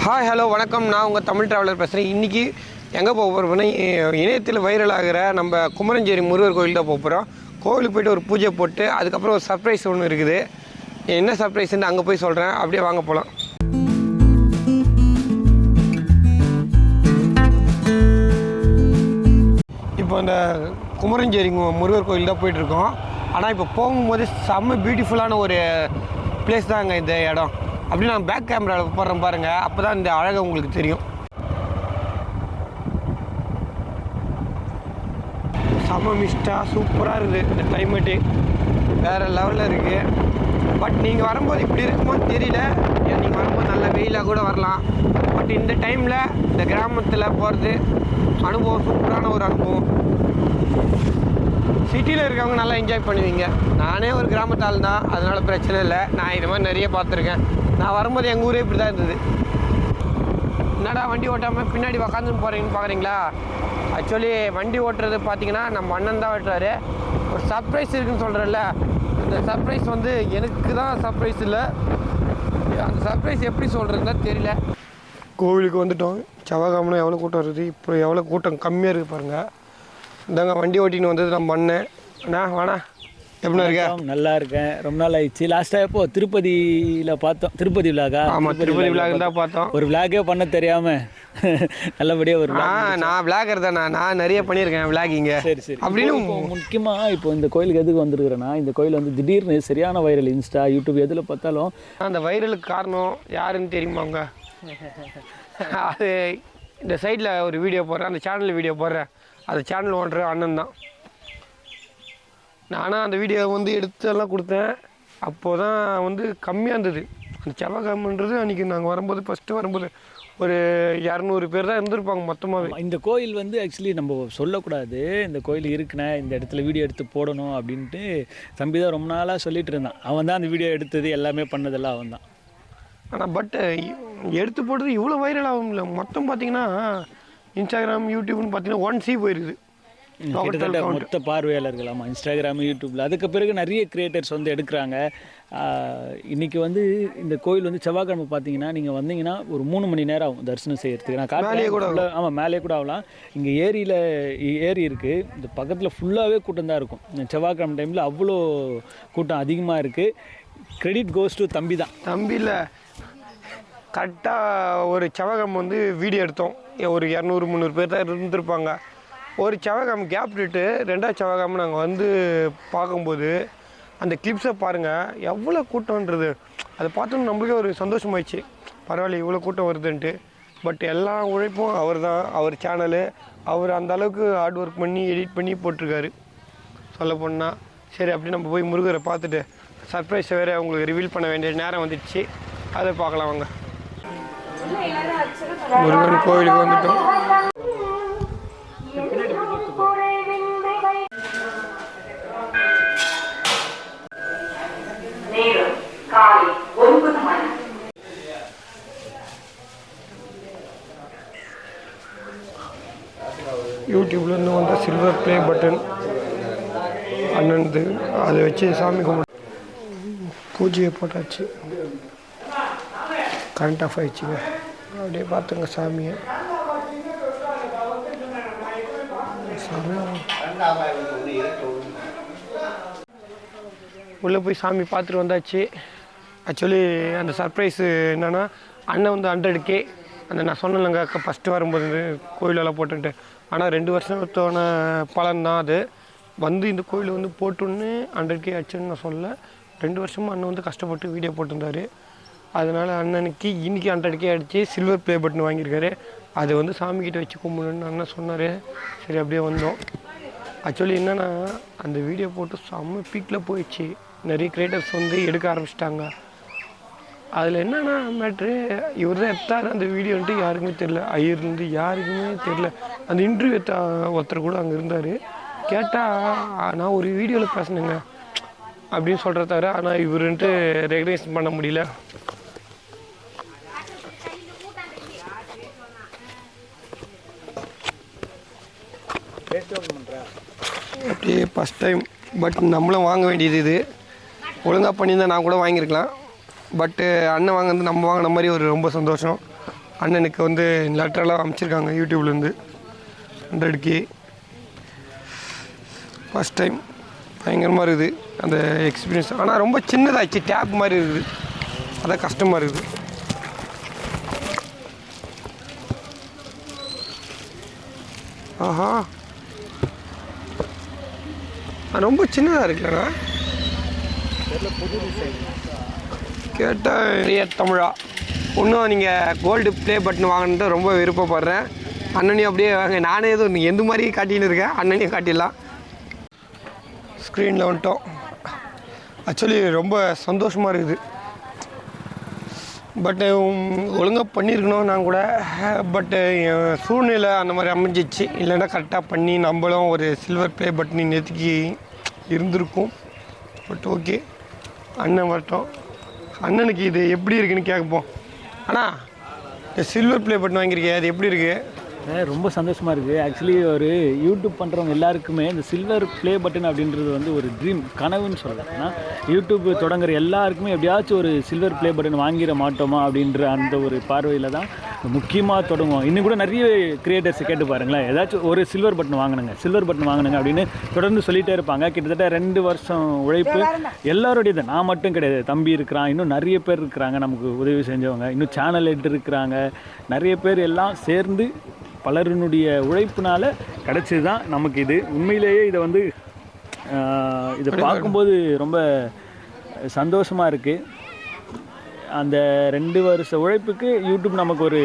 Hi hello வணக்கம். நான் உங்கள் தமிழ் ட்ராவலர் பேசுகிறேன். இன்றைக்கி எங்கே போக போகிறோம்னா இணையத்தில் வைரல் ஆகிற நம்ம குமரஞ்சேரி முருகர் கோயில் தான் போக போகிறோம். கோவிலுக்கு போய்ட்டு ஒரு பூஜை போட்டு அதுக்கப்புறம் ஒரு சர்ப்ரைஸ் ஒன்று இருக்குது. என்ன சர்ப்ரைஸ்ன்னு அங்கே போய் சொல்கிறேன். அப்படியே வாங்க போகலாம். இப்போ அந்த குமரஞ்சேரி முருகர் கோயில் தான் போயிட்டுருக்கோம். ஆனால் இப்போ போகும்போது செம்ம பியூட்டிஃபுல்லான ஒரு பிளேஸ் தான் அங்கே இந்த இடம். அப்படி நான் பேக் கேமராவில் போடுறேன் பாருங்கள். அப்போ தான் இந்த அழகை உங்களுக்கு தெரியும். செம்ம மிஸ்டாக சூப்பராக இருக்குது. இந்த கிளைமேட்டு வேறு லெவலில் இருக்குது. பட் நீங்கள் வரும்போது இப்படி இருக்குமோன்னு தெரியல. நீங்கள் வரும்போது நல்ல வெயிலாக கூட வரலாம். பட் இந்த டைமில் இந்த கிராமத்தில் போகிறது அனுபவம் சூப்பரான ஒரு அனுபவம். சிட்டியில் இருக்கவங்க நல்லா என்ஜாய் பண்ணுவீங்க. நானே ஒரு கிராமத்தால் தான், அதனால் பிரச்சனை இல்லை. நான் இது மாதிரி நிறைய பார்த்துருக்கேன். நான் வரும்போது எங்கள் ஊரே இப்படி தான் இருந்தது. என்னடா வண்டி ஓட்டாமல் பின்னாடி உக்காந்துன்னு போகிறீங்கன்னு பார்க்குறீங்களா? ஆக்சுவலி வண்டி ஓட்டுறது பார்த்தீங்கன்னா நம்ம அண்ணன் தான் ஓட்டுறாரு. ஒரு சர்ப்ரைஸ் இருக்குதுன்னு சொல்கிறேன்ல, அந்த சர்ப்ரைஸ் வந்து எனக்கு தான் சர்ப்ரைஸ் இல்லை. அந்த சர்ப்ரைஸ் எப்படி சொல்கிறதுன்னு தெரியல. கோவிலுக்கு வந்துட்டோம். செவ்வாய்க்கிழமை எவ்வளோ கூட்டம் இருக்குது. இப்போ எவ்வளோ கூட்டம் கம்மியாக இருக்குது பாருங்கள். இந்தாங்க வண்டி ஓட்டின்னு வந்தது நம்ம அண்ணன். அண்ணா வாண்ணா, எப்படி இருக்கேன்? நல்லா இருக்கேன். ரொம்ப நாள் ஆயிடுச்சு. லாஸ்ட்டாக எப்போ திருப்பதியில் பார்த்தோம். திருப்பதி விழாக்கா? ஆமாம், திருப்பதி விழாக்கு தான் பார்த்தோம். ஒரு விழாக்கே பண்ண தெரியாமல் நல்லபடியாக ஒரு நான் விளாகர் தானே, நான் நிறைய பண்ணியிருக்கேன் விளாகிங்க. சரி சரி. அப்படின்னு முக்கியமாக இப்போ இந்த கோயிலுக்கு எதுக்கு வந்துருக்குறேன்னா, இந்த கோயில் வந்து திடீர்னு சரியான வைரல். இன்ஸ்டா, யூடியூப் எதில் பார்த்தாலும் அந்த வைரலுக்கு காரணம் யாருன்னு தெரியுமாங்க? அது இந்த சைடில் ஒரு வீடியோ போடுறேன், அந்த சேனலில் வீடியோ போடுறேன். அந்த சேனல் ஓடுற அண்ணன் தான். நானும் அந்த வீடியோ வந்து எடுத்தெல்லாம் கொடுத்தேன். அப்போது தான் வந்து கம்மியாக இருந்தது அந்த செவ்வாய்க்கிழமைன்றது. அன்றைக்கி நாங்கள் வரும்போது ஃபஸ்ட்டு வரும்போது ஒரு 200 பேர் தான் இருந்திருப்பாங்க மொத்தமாகவே. இந்த கோயில் வந்து ஆக்சுவலி நம்ம சொல்லக்கூடாது, இந்த கோயில் இருக்குண்ணே, இந்த இடத்துல வீடியோ எடுத்து போடணும் அப்படின்ட்டு தம்பி தான் ரொம்ப நாளாக சொல்லிகிட்டு இருந்தான். அவன் தான் அந்த வீடியோ எடுத்தது எல்லாமே பண்ணதெல்லாம் அவன் தான். ஆனால் பட் எடுத்து போட்டது இவ்வளோ வைரல் ஆகும் இல்லை. மொத்தம் பார்த்தீங்கன்னா இன்ஸ்டாகிராம் யூடியூப்னு பார்த்தீங்கன்னா 1C போயிருக்குது கிட்டத்தட்ட மொத்த பார்வையாளர்கள். ஆமாம், இன்ஸ்டாகிராம் யூடியூப்பில். அதுக்கு பிறகு நிறைய கிரியேட்டர்ஸ் வந்து எடுக்கிறாங்க. இன்றைக்கி வந்து இந்த கோயில் வந்து செவ்வாய்க்கிழமை பார்த்தீங்கன்னா நீங்கள் வந்தீங்கன்னா ஒரு 3 மணி நேரம் ஆகும் தரிசனம் செய்யறதுக்கு. நான் காலையில் ஆமாம் மேலே கூட ஆகலாம். இங்கே ஏரி இருக்குது. இந்த பக்கத்தில் ஃபுல்லாகவே கூட்டம் தான் இருக்கும். செவ்வாய்க்கிழமை டைமில் அவ்வளோ கூட்டம் அதிகமாக இருக்குது. கிரெடிட் கோஸ் டு தம்பி தான். தம்பி இல்லை, கரெக்டாக ஒரு செவ்வாய்க்கிழமை வந்து வீடியோ எடுத்தோம். ஒரு 200-300 பேர் தான் இருந்திருப்பாங்க. ஒரு செவ்வாய்க்கிழமை கேப் விட்டுட்டு 2வது செவ்வாய்க்கிழமை நாங்கள் வந்து பார்க்கும்போது அந்த கிளிப்ஸை பாருங்கள், எவ்வளோ கூட்டம்ன்றது. அதை பார்த்தோன்னு நம்மளுக்கே ஒரு சந்தோஷமாயிடுச்சு. பரவாயில்ல இவ்வளோ கூட்டம் வருதுன்ட்டு. பட் எல்லா உழைப்பும் அவர் தான். அவர் சேனலு, அவர் அந்த அளவுக்கு ஹார்ட் ஒர்க் பண்ணி எடிட் பண்ணி போட்டிருக்காரு சொல்ல போனால். சரி, அப்படி நம்ம போய் முருகரை பார்த்துட்டு சர்ப்ரைஸை வேறு உங்களுக்கு ரிவீல் பண்ண வேண்டிய நேரம் வந்துடுச்சு. அதை பார்க்கலாம் வாங்க. முருகன் கோவிலுக்கு வந்துட்டோம். யூடியூப்லேருந்து வந்த சில்வர் ப்ளே பட்டன் அண்ணன்து, அதை வச்சு சாமி கும்பிட்டு பூஜையை போட்டாச்சு. கரண்ட் ஆஃப் ஆகிடுச்சுங்க. அப்படியே பார்த்துங்க சாமியை. உள்ளே போய் சாமி பார்த்துட்டு வந்தாச்சு. ஆக்சுவலி அந்த சர்ப்ரைஸு என்னென்னா, அண்ணன் வந்து 100K அந்த நான் சொன்னேன்லங்க ஃபஸ்ட்டு வரும்போது கோயிலெல்லாம் போட்டுன்ட்டு. ஆனால் 2 வருஷத்தோன பலன் தான் அது. வந்து இந்த கோயில் வந்து போட்டுன்னு 100K ஆச்சுன்னு நான் சொல்ல. 2 வருஷமாக அண்ணன் வந்து கஷ்டப்பட்டு வீடியோ போட்டிருந்தார். அதனால் அண்ணனுக்கு இன்றைக்கி 100K அடித்து சில்வர் ப்ளே பட்டன் வாங்கியிருக்காரு. அது வந்து சாமிக்கிட்ட வச்சு கும்பிடணுன்னு அண்ணன் சொன்னார். சரி, அப்படியே வந்தோம். ஆக்சுவலி என்னென்னா, அந்த வீடியோ போட்டு செம்ம பீக்கில் போயிடுச்சு. நிறைய கிரியேட்டர்ஸ் வந்து எடுக்க ஆரம்பிச்சிட்டாங்க. அதில் என்னென்னா மேட்ரு, இவர் தான் எடுத்தார் அந்த வீடியோன்ட்டு யாருக்குமே தெரில. ஐயர்லேருந்து யாருக்குமே தெரில. அந்த இன்டர்வியூ ஒருத்தர் கூட அங்கே இருந்தார். கேட்டால் நான் ஒரு வீடியோவில் பேசினேங்க அப்படின்னு சொல்கிறத தவிர, ஆனால் இவருன்ட்டு ரெகனைஸ் பண்ண முடியல. அப்படியே ஃபஸ்ட் டைம். பட் நம்மளும் வாங்க வேண்டியது இது. ஒழுங்காக பண்ணியிருந்தால் நான் கூட வாங்கியிருக்கலாம். பட்டு அண்ணன் வாங்கினது நம்ம வாங்கின மாதிரி ஒரு ரொம்ப சந்தோஷம். அண்ணனுக்கு வந்து லெட்டரெல்லாம் அமைச்சிருக்காங்க யூடியூப்லேருந்து 100K. ஃபஸ்ட் டைம் பயங்கரமாக இருக்குது அந்த எக்ஸ்பீரியன்ஸ். ஆனால் ரொம்ப சின்னதாகிடுச்சு, டேப் மாதிரி இருக்குது, அதான் கஷ்டமாக இருக்குது. ஆஹா, ரொம்ப சின்னதாக இருக்குல்லண்ணா. கேட்டால் தமிழா இன்னும் நீங்கள் கோல்டு ப்ளே பட்டன் வாங்கணுன்ட்டு ரொம்ப விருப்பப்படுறேன். அண்ணனையும் அப்படியே வாங்க, நானே எதுவும் எந்த மாதிரி காட்டின்னு இருக்கேன், அண்ணனையும் காட்டிடலாம். ஸ்க்ரீனில் வந்துட்டோம். ஆக்சுவலி ரொம்ப சந்தோஷமாக இருக்குது. பட்டு ஒழுங்காக பண்ணியிருக்கணும் நான் கூட. பட்டு என் சூழ்நிலை அந்த மாதிரி அமைஞ்சிச்சு. இல்லைன்னா கரெக்டாக பண்ணி நம்மளும் ஒரு சில்வர் ப்ளே பட்டனி நெருக்கி இருந்திருக்கும். பட் ஓகே, அண்ணன் வரட்டும். அண்ணனுக்கு இது எப்படி இருக்குன்னு கேட்போம். ஆனால் இந்த சில்வர் ப்ளே பட்டன் வாங்கியிருக்கேன், அது எப்படி இருக்குது? ரொம்ப சந்தோஷமாக இருக்குது. ஆக்சுவலி ஒரு யூடியூப் பண்ணுறவங்க எல்லாருக்குமே இந்த சில்வர் ப்ளே பட்டன் அப்படின்றது வந்து ஒரு ட்ரீம், கனவுன்னு சொல்லலாம். ஏன்னா யூடியூப் தொடங்குற எல்லாருக்குமே எப்படியாச்சும் ஒரு சில்வர் ப்ளே பட்டன் வாங்கிட மாட்டோமா அப்படின்ற அந்த ஒரு பார்வையில் தான் முக்கியமாக தொடங்குவோம். இன்னும் கூட நிறைய கிரியேட்டர்ஸை கேட்டு பாருங்களேன், ஏதாச்சும் ஒரு சில்வர் பட்டன் வாங்கினுங்க அப்படின்னு தொடர்ந்து சொல்லிகிட்டே இருப்பாங்க. கிட்டத்தட்ட 2 வருஷம் உழைப்பு எல்லாரோடையது, நான் மட்டும் கிடையாது, தம்பி இருக்கிறான், இன்னும் நிறைய பேர் இருக்கிறாங்க நமக்கு உதவி செஞ்சவங்க, இன்னும் சேனல் எட்டு இருக்கிறாங்க, நிறைய பேர் எல்லாம் சேர்ந்து பலருனுடைய உழைப்பினால் கிடச்சது தான் நமக்கு இது. உண்மையிலேயே இதை வந்து இதை பார்க்கும்போது ரொம்ப சந்தோஷமாக இருக்குது. அந்த 2 வருஷ உழைப்புக்கு யூடியூப் நமக்கு ஒரு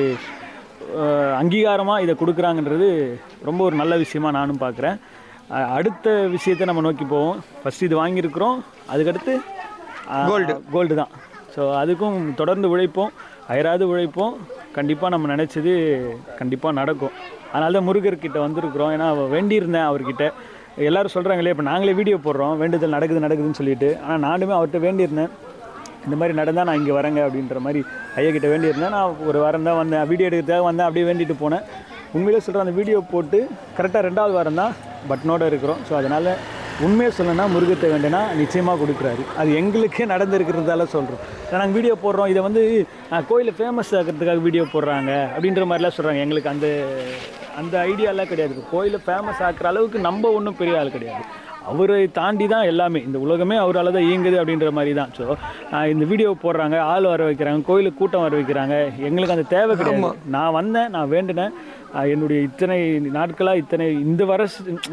அங்கீகாரமாக இதை கொடுக்குறாங்கன்றது ரொம்ப ஒரு நல்ல விஷயமாக நானும் பார்க்குறேன். அடுத்த விஷயத்தை நம்ம நோக்கி போவோம். ஃபஸ்ட்டு இது வாங்கியிருக்கிறோம், அதுக்கடுத்து கோல்டு தான். ஸோ அதுக்கும் தொடர்ந்து உழைப்போம், அயராது உழைப்போம். கண்டிப்பாக நம்ம நினச்சது கண்டிப்பாக நடக்கும். அதனால தான் முருகர்கிட்ட வந்திருக்கிறோம். ஏன்னா வேண்டியிருந்தேன் அவர்கிட்ட. எல்லோரும் சொல்கிறாங்க இல்லையா, இப்போ நாங்களே வீடியோ போடுறோம் வேண்டுதல் நடக்குதுன்னு சொல்லிட்டு. ஆனால் நானுமே அவர்கிட்ட வேண்டியிருந்தேன், இந்த மாதிரி நடந்தால் நான் இங்கே வரேங்க அப்படின்ற மாதிரி ஐயாக்கிட்ட வேண்டியிருந்தேன். நான் ஒரு வாரம் தான் வந்தேன், வீடியோ எடுக்கிறதுக்காக வந்தேன், அப்படியே வேண்டிட்டு போனேன். உண்மையிலே சொல்கிறேன், அந்த வீடியோ போட்டு கரெக்டாக 2வது வாரம் தான் பட்டனோடு இருக்கிறோம். ஸோ அதனால் உண்மையை சொல்லணும்னா முருகத்தை வேண்டுனா நிச்சயமாக கொடுக்குறாரு. அது எங்களுக்கே நடந்துருக்கிறதால சொல்கிறோம். நாங்கள் வீடியோ போடுறோம், இதை வந்து கோயிலை ஃபேமஸ் ஆகிறதுக்காக வீடியோ போடுறாங்க அப்படின்ற மாதிரிலாம் சொல்கிறாங்க. எங்களுக்கு அந்த ஐடியாலாம் கிடையாது. கோயிலை ஃபேமஸ் ஆக்குற அளவுக்கு நம்ம ஒன்றும் பெரிய ஆள் கிடையாது. அவரை தாண்டி தான் எல்லாமே, இந்த உலகமே அவரால் தான் இயங்குது அப்படின்ற மாதிரி தான். ஸோ இந்த வீடியோ போடுறாங்க, ஆள் வர வைக்கிறாங்க, கோயிலுக்கு கூட்டம் வர வைக்கிறாங்க, எங்களுக்கு அந்த தேவை கிடையாது. நான் வந்தேன், நான் வேண்டினேன். என்னுடைய இத்தனை நாட்களாக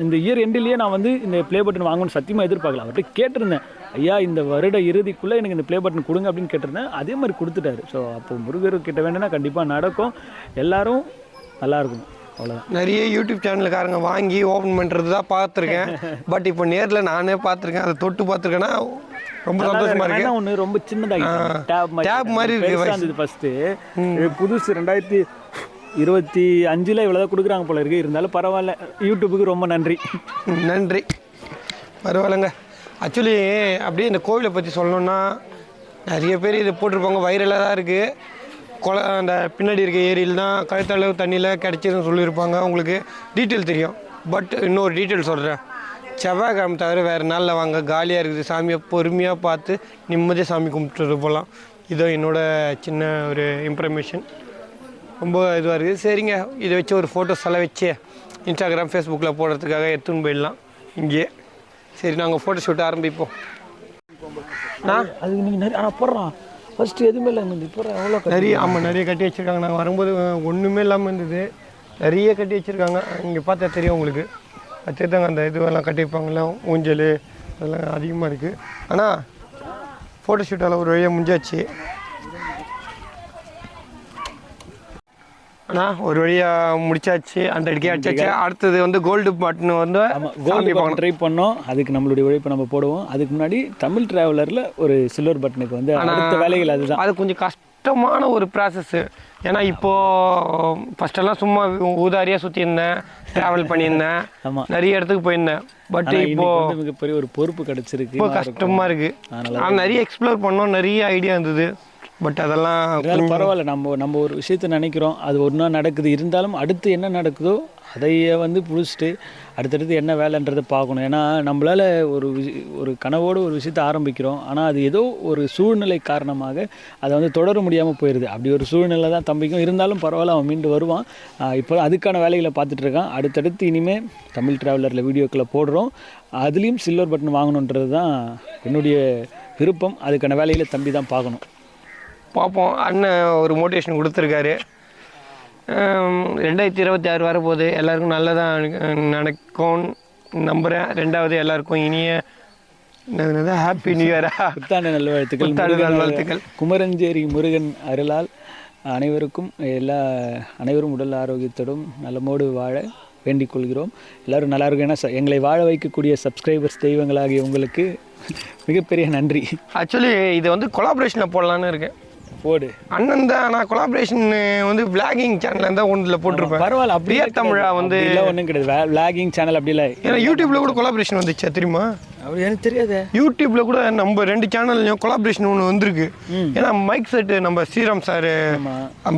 இந்த இயர் எண்டிலேயே நான் வந்து இந்த ப்ளே பட்டன் வாங்கணும்னு சத்தியமாக எதிர்பார்க்கல. அவர்கிட்ட கேட்டிருந்தேன், ஐயா இந்த வருட இறுதிக்குள்ளே எனக்கு இந்த ப்ளே பட்டன் கொடுங்க அப்படின்னு கேட்டிருந்தேன். அதே மாதிரி கொடுத்துட்டாரு. ஸோ அப்போது முருகர்கிட்ட வேண்டுனா கண்டிப்பாக நடக்கும், எல்லோரும் நல்லாயிருக்கும். அவ்வளோதான். நிறைய யூடியூப் சேனலுக்காரங்க வாங்கி ஓப்பன் பண்ணுறது தான் பார்த்துருக்கேன். பட் இப்போ நேரில் நானே பார்த்துருக்கேன், அதை தொட்டு பார்த்துருக்கேன்னா ரொம்ப சந்தோஷமாக இருக்குது. ஒன்று ரொம்ப சின்னதாக டேப் மாதிரி இருக்குது. ஃபஸ்ட்டு புதுசு 2025 இவ்வளோதான் கொடுக்குறாங்க போல இருக்குது. இருந்தாலும் பரவாயில்ல, யூடியூப்புக்கு ரொம்ப நன்றி. பரவாயில்லைங்க. ஆக்சுவலி அப்படியே இந்த கோவிலை பற்றி சொல்லணுன்னா நிறைய பேர் இதை போட்டிருப்பாங்க, வைரலாக தான் இருக்குது. அந்த பின்னாடி இருக்க ஏரியில் தான் கழுத்தளவு தண்ணியில் கிடச்சிதுன்னு சொல்லியிருப்பாங்க, உங்களுக்கு டீட்டெயில் தெரியும். பட் இன்னொரு டீட்டெயில் சொல்கிறேன், செவ்வாய்க்கிழமை தவிர வேறு நாளில் வாங்க, காலியாக இருக்குது. சாமியை பொறுமையாக பார்த்து நிம்மதியாக சாமி கும்பிட்டுட்டு போகலாம். இதோ என்னோடய சின்ன ஒரு இன்ஃபர்மேஷன். ரொம்ப இதுவாக இருக்குது. சரிங்க, இதை வச்சு ஒரு ஃபோட்டோஸ் எல்லாம் வச்சு இன்ஸ்டாகிராம் ஃபேஸ்புக்கில் போடுறதுக்காக எடுத்துன்னு போயிடலாம் இங்கே. சரி, நாங்கள் ஃபோட்டோ ஷூட் ஆரம்பிப்போம். அதுக்கு நீங்கள் நிறைய போடுறோம். ஃபஸ்ட்டு எதுவுமே இல்லை இருந்தது, இப்போ எவ்வளோ நிறைய கட்டி வச்சுருக்காங்க. நாங்கள் வரும்போது ஒன்றுமே இல்லாமல் இருந்தது, நிறைய கட்டி வச்சுருக்காங்க. இங்கே பார்த்தா தெரியும் உங்களுக்கு. அது தாங்க அந்த இதுவெல்லாம் கட்டி வைப்பாங்கள்ல, ஊஞ்சல் அதெல்லாம் அதிகமாக இருக்குது. ஆனால் ஃபோட்டோ ஷூட்டெல்லாம் ஒரு வழியாக முடிஞ்சாச்சு. ஆனால் ஒரு வழியாக முடிச்சாச்சு, 100K அடிச்சாச்சு. அடுத்தது வந்து கோல்டு பட்டன் வந்து கோல்டு ட்ரை பண்ணோம். அதுக்கு நம்மளுடைய உழைப்பை நம்ம போடுவோம். அதுக்கு முன்னாடி தமிழ் ட்ராவலரில் ஒரு சில்வர் பட்டனுக்கு வந்து அடுத்த வேலைகள் அதுதான். அது கொஞ்சம் கஷ்டமான ஒரு ப்ராசஸ்ஸு. ஏன்னா இப்போது ஃபஸ்ட்டெல்லாம் சும்மா ஊதாரியாக சுற்றியிருந்தேன், ட்ராவல் பண்ணியிருந்தேன், நிறைய இடத்துக்கு போயிருந்தேன். பட் இப்போது மிகப்பெரிய ஒரு பொறுப்பு கிடச்சிருக்கு. இப்போ கஷ்டமாக இருக்குது. ஆனால் நிறைய எக்ஸ்ப்ளோர் பண்ணோம், நிறைய ஐடியா இருந்தது. பட் அதெல்லாம் இருந்தாலும் பரவாயில்ல, நம்ம ஒரு விஷயத்தை நினைக்கிறோம், அது ஒன்றா நடக்குது. இருந்தாலும் அடுத்து என்ன நடக்குதோ அதையே வந்து பிடிச்சிட்டு அடுத்தடுத்து என்ன வேலைன்றதை பார்க்கணும். ஏன்னா நம்மளால் ஒரு கனவோடு ஒரு விஷயத்தை ஆரம்பிக்கிறோம், ஆனால் அது ஏதோ ஒரு சூழ்நிலை காரணமாக அதை வந்து தொடர முடியாமல் போயிடுது. அப்படி ஒரு சூழ்நிலை தான் தம்பிக்கும். இருந்தாலும் பரவாயில்ல, அவன் மீண்டு வருவான். இப்போ அதுக்கான வேலைகளை பார்த்துட்ருக்கான். அடுத்தடுத்து இனிமேல் தமிழ் ட்ராவலரில் வீடியோக்களை போடுறோம். அதுலேயும் சில்வர் பட்டன் வாங்கணுன்றது தான் என்னுடைய விருப்பம். அதுக்கான வேலையில் தம்பி தான் பார்க்கணும். பார்ப்போம். அண்ணன் ஒரு மோட்டிவேஷன் கொடுத்துருக்காரு. 2026 வரப்போகுது, எல்லாருக்கும் நல்லதாக நடக்கும்னு நம்புகிறேன். ரெண்டாவது எல்லாருக்கும் இனிய ஹாப்பி நியூ இயரா, புத்தாண்டு நல்வாழ்த்துக்கள். குமரஞ்சேரி முருகன் அருளால் அனைவரும் உடல் ஆரோக்கியத்தோடும் நலமோடு வாழ வேண்டிக் கொள்கிறோம். எல்லோரும் நல்லா இருக்கும். ஏன்னா எங்களை வாழ வைக்கக்கூடிய சப்ஸ்கிரைபர்ஸ் தெய்வங்களாகிய உங்களுக்கு மிகப்பெரிய நன்றி. ஆக்சுவலி இது வந்து கொலாபரேஷனில் போடலான்னு இருக்கேன். போடு அண்ணன் தான். நான் கொலாபரேஷன் வந்து விளாகிங் சேனலில் இருந்தால் ஒன்றில் போட்டிருப்பேன். பரவாயில்ல, அப்படியே தமிழா வந்து ஒன்றும் கிடையாது. விளாகிங் சேனல் அப்படி இல்லை. ஏன்னா யூடியூப்ல கூட கொலாபரேஷன் வந்துச்சா தெரியுமா? அப்படி எனக்கு தெரியாது. யூடியூப்ல கூட நம்ம 2 சேனல்லையும் கொலாபரேஷன் ஒன்று வந்திருக்கு. ஏன்னா மைக் செட்டு நம்ம ஸ்ரீராம் சார்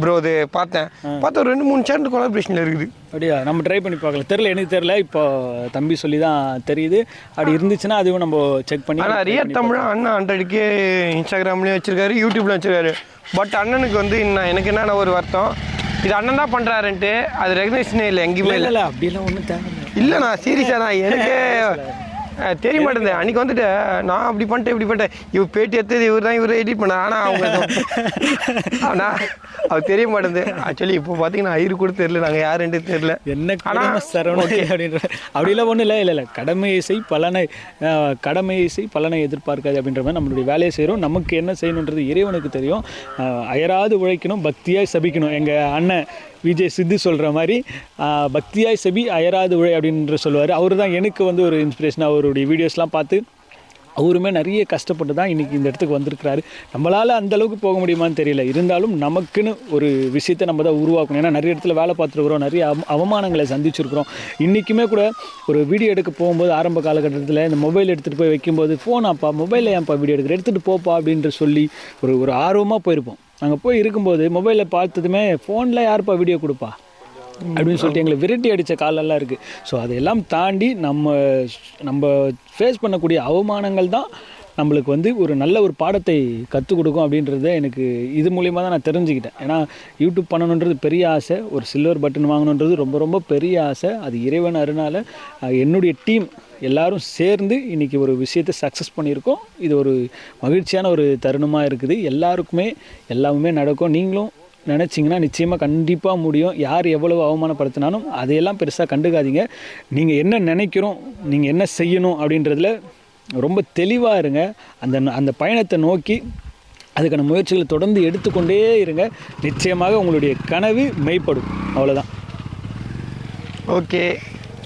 ப்ரோ அது பார்த்தா ஒரு 2-3 சேனல் கொலாபரேஷனில் இருக்குது. அப்படியா? நம்ம ட்ரை பண்ணி பார்க்கலாம். தெரில, எனக்கு தெரில. இப்போ தம்பி சொல்லி தான் தெரியுது. அப்படி இருந்துச்சுன்னா அதுவும் நம்ம செக் பண்ணி. ஆனால் ரியல் தமிழா அண்ணன் 100K இன்ஸ்டாகிராம்லேயும் வச்சிருக்காரு, யூடியூப்ல வச்சிருக்காரு. பட் அண்ணனுக்கு வந்து எனக்கு என்னென்ன ஒரு வருத்தம், இது அண்ணன் தான் பண்ணுறாருன்ட்டு அது ரெகனைஸ்னே இல்லை எங்கேயுமே இல்லை. அப்படிலாம் ஒன்றும் தேவை இல்லைண்ணா. சீரியஸாக நான் எனக்கு தெரிய மாட்டேங்குது. அன்றைக்கி வந்துட்டு நான் அப்படி பண்ணிட்டேன் இப்படி பண்ணிட்டேன், இவர் பேட்டி எடுத்தது இவர் எடிட் பண்ண. ஆனால் ஆனால் அது தெரிய மாட்டேங்குது. ஆக்சுவலி இப்போ பார்த்தீங்கன்னா ஐயரு கூட தெரியல, நாங்கள் யாருன்ட்டு தெரியல. என்ன சரவணன் அப்படின்ற அப்படிலாம் ஒன்றும் இல்லை. கடமையை செய் பலனை எதிர்பார்க்காது அப்படின்ற மாதிரி நம்மளுடைய வேலையை செய்கிறோம். நமக்கு என்ன செய்யணுன்றது இறைவனுக்கு தெரியும். அயராது உழைக்கணும், பக்தியாய் சபிக்கணும். எங்கள் அண்ணன் விஜய் சித்து சொல்கிற மாதிரி பக்தியாய் செபி அயராது உழை அப்படின்ற சொல்லுவார். அவர் தான் எனக்கு வந்து ஒரு இன்ஸ்பிரேஷன். அவருடைய வீடியோஸ்லாம் பார்த்து அவருமே நிறைய கஷ்டப்பட்டு தான் இன்றைக்கி இந்த இடத்துக்கு வந்திருக்கிறாரு. நம்மளால் அந்தளவுக்கு போக முடியுமான்னு தெரியல. இருந்தாலும் நமக்குன்னு ஒரு விஷயத்தை நம்ம தான் உருவாக்கணும். ஏன்னா நிறைய இடத்துல வேலை பார்த்துருக்குறோம், நிறைய அவமானங்களை சந்திச்சிருக்கிறோம். இன்றைக்குமே கூட ஒரு வீடியோ எடுக்க போகும்போது ஆரம்ப காலகட்டத்தில் இந்த மொபைல் எடுத்துகிட்டு போய் வைக்கும்போது ஃபோனாப்பா மொபைலில் ஏன்ப்பா வீடியோ எடுத்துகிட்டு போப்பா அப்படின்ற சொல்லி ஒரு ஆர்வமாக போயிருப்போம். அங்கே போய் இருக்கும்போது மொபைலில் பார்த்ததுமே ஃபோனில் யாருப்பா வீடியோ கொடுப்பா அப்படின்னு சொல்லிட்டு எங்களை விரட்டி அடித்த காலெல்லாம் இருக்குது. ஸோ அதையெல்லாம் தாண்டி நம்ம ஃபேஸ் பண்ணக்கூடிய அவமானங்கள் தான் நம்மளுக்கு வந்து ஒரு நல்ல ஒரு பாடத்தை கற்றுக் கொடுக்கும் அப்படின்றத எனக்கு இது மூலிமா தான் நான் தெரிஞ்சுக்கிட்டேன். ஏன்னா யூடியூப் பண்ணணுன்றது பெரிய ஆசை, ஒரு சில்வர் பட்டன் வாங்கணுன்றது ரொம்ப ரொம்ப பெரிய ஆசை. அது இறைவன் அருளால் என்னுடைய டீம் எல்லோரும் சேர்ந்து இன்றைக்கி ஒரு விஷயத்தை சக்ஸஸ் பண்ணியிருக்கோம். இது ஒரு மகிழ்ச்சியான ஒரு தருணமாக இருக்குது. எல்லாருக்குமே எல்லாமே நடக்கும். நீங்களும் நினச்சிங்கன்னா நிச்சயமாக கண்டிப்பாக முடியும். யார் எவ்வளவு அவமானப்படுத்தினாலும் அதையெல்லாம் பெருசாக கண்டுக்காதீங்க. நீங்கள் என்ன நினைக்கிறோம், நீங்கள் என்ன செய்யணும் அப்படின்றதுல ரொம்ப தெளிவாக இருங்க. அந்த பயணத்தை நோக்கி அதுக்கான முயற்சிகளை தொடர்ந்து எடுத்துக்கொண்டே இருங்க. நிச்சயமாக உங்களுடைய கனவு மெய்ப்படும். அவ்வளோதான். ஓகே.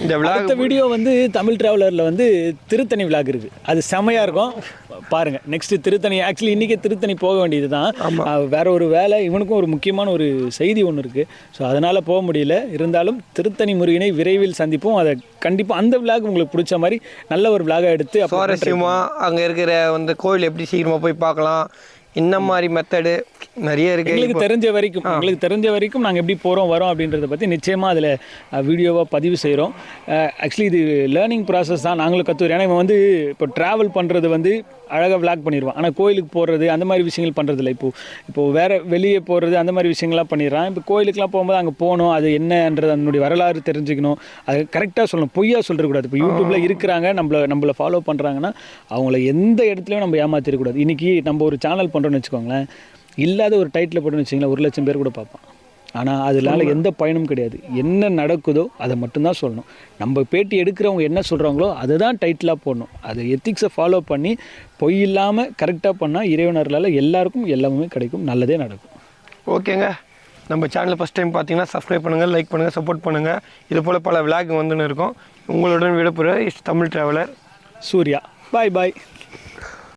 இந்த அடுத்த வீடியோ வந்து தமிழ் ட்ராவலரில் வந்து திருத்தணி விளாக் இருக்குது. அது செம்மையாக இருக்கும், பாருங்கள். நெக்ஸ்ட்டு திருத்தணி. ஆக்சுவலி இன்றைக்கி திருத்தணி போக வேண்டியது தான். வேற ஒரு வேலை, இவனுக்கும் ஒரு முக்கியமான ஒரு செய்தி ஒன்று இருக்குது. ஸோ அதனால் போக முடியல. இருந்தாலும் திருத்தணி முருகனை விரைவில் சந்திப்போம். அதை கண்டிப்பாக அந்த விளாக் உங்களுக்கு பிடிச்ச மாதிரி நல்ல ஒரு விளாகாக எடுத்து சுவாரஸ்யமாக அங்கே இருக்கிற அந்த கோவில் எப்படி சீக்கிரமாக போய் பார்க்கலாம், இந்த மாதிரி மெத்தடு நிறைய இருக்குது. எங்களுக்கு தெரிஞ்ச வரைக்கும் நாங்கள் எப்படி போகிறோம் வரோம் அப்படின்றத பற்றி நிச்சயமாக அதில் வீடியோவாக பதிவு செய்கிறோம். ஆக்சுவலி இது லேர்னிங் ப்ராசஸ் தான், நாங்களும் கற்றுக்கிறோம். ஏன்னா இவன் வந்து இப்போ ட்ராவல் பண்ணுறது வந்து அழகாக விளாக் பண்ணிடுவான். ஆனால் கோயிலுக்கு போகிறது அந்த மாதிரி விஷயங்கள் பண்ணுறதில்ல. இப்போது வேறு வெளியே போகிறது அந்த மாதிரி விஷயங்கள்லாம் பண்ணிடுறான். இப்போ கோயிலுக்குலாம் போகும்போது அங்கே போகணும், அது என்னன்றது அதனுடைய வரலாறு தெரிஞ்சுக்கணும், அது கரெக்டாக சொல்லணும், பொய்யா சொல்லிடக்கூடாது. இப்போ யூடியூப்பில் இருக்கிறாங்க, நம்மளை ஃபாலோ பண்ணுறாங்கன்னா அவங்கள எந்த இடத்துலையும் நம்ம ஏமாற்றிடக்கூடாது. இன்றைக்கி நம்ம ஒரு சேனல் பண்ணுறோன்னு வச்சுக்கோங்களேன், இல்லாத ஒரு டைட்டில் போட்டுன்னு வச்சிங்களேன், 1 லட்சம் பேர் கூட பார்ப்பான். ஆனால் அதனால எந்த பயனும் கிடையாது. என்ன நடக்குதோ அதை மட்டும்தான் சொல்லணும். நம்ம பேட்டி எடுக்கிறவங்க என்ன சொல்கிறாங்களோ அதை தான் டைட்டிலாக போடணும். அதை எத்திக்ஸை ஃபாலோ பண்ணி பொய் இல்லாமல் கரெக்டாக பண்ணால் இறைவனர்களால் எல்லாருக்கும் எல்லாமே கிடைக்கும், நல்லதே நடக்கும். ஓகேங்க. நம்ம சேனலை ஃபஸ்ட் டைம் பார்த்தீங்கன்னா சப்ஸ்கிரைப் பண்ணுங்கள், லைக் பண்ணுங்கள், சப்போர்ட் பண்ணுங்கள். இது போல் பல விளாக் வந்துன்னு இருக்கும். உங்களுடன் விடப்புற தமிழ் ட்ராவலர் சூர்யா. பாய்.